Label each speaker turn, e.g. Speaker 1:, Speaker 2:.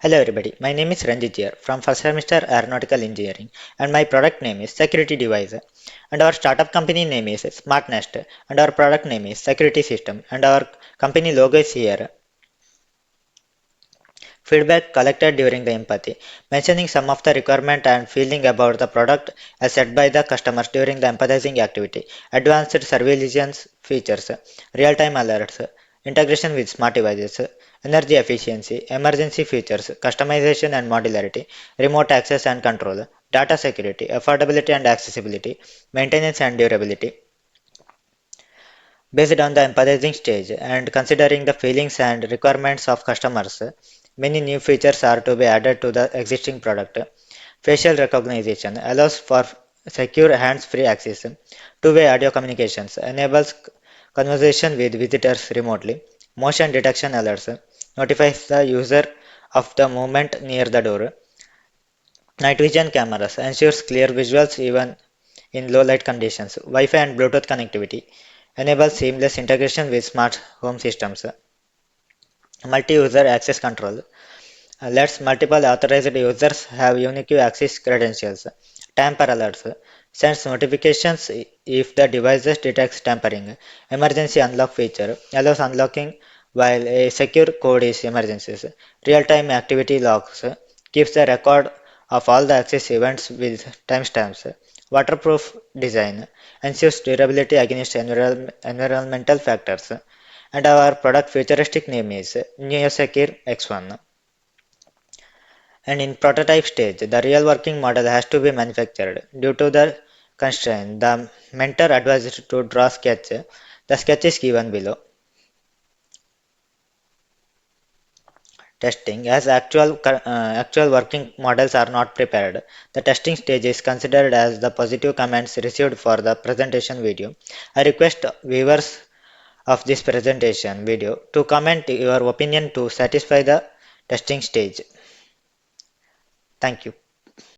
Speaker 1: Hello everybody, my name is Ranjit here from first semester Aeronautical Engineering and my product name is Security Device and our startup company name is SmartNest and our product name is Security System and our company logo is here. Feedback collected during the empathy, mentioning some of the requirement and feeling about the product as set by the customers during the empathizing activity, advanced surveillance features, real-time alerts, integration with smart devices, energy efficiency, emergency features, customization and modularity, remote access and control, data security, affordability and accessibility, maintenance and durability. Based on the empathizing stage and considering the feelings and requirements of customers, many new features are to be added to the existing product. Facial recognition allows for secure hands-free access. Two-way audio communications enables conversation with visitors remotely. Motion detection alerts notifies the user of the movement near the door. Night vision cameras ensures clear visuals even in low light conditions. Wi-Fi and Bluetooth connectivity enables seamless integration with smart home systems. Multi-user access control lets multiple authorized users have unique access credentials. Tamper alerts sends notifications if the device detects tampering. Emergency unlock feature allows unlocking while a secure code is emergencies. Real-time activity logs keeps the record of all the access events with timestamps. Waterproof design ensures durability against environmental factors. And our product futuristic name is NeoSecure X1. And in prototype stage, the real working model has to be manufactured. Due to the constraint, the mentor advised to draw sketch. The sketch is given below. Testing, as actual working models are not prepared. The testing stage is considered as the positive comments received for the presentation video. I request viewers of this presentation video to comment your opinion to satisfy the testing stage. Thank you.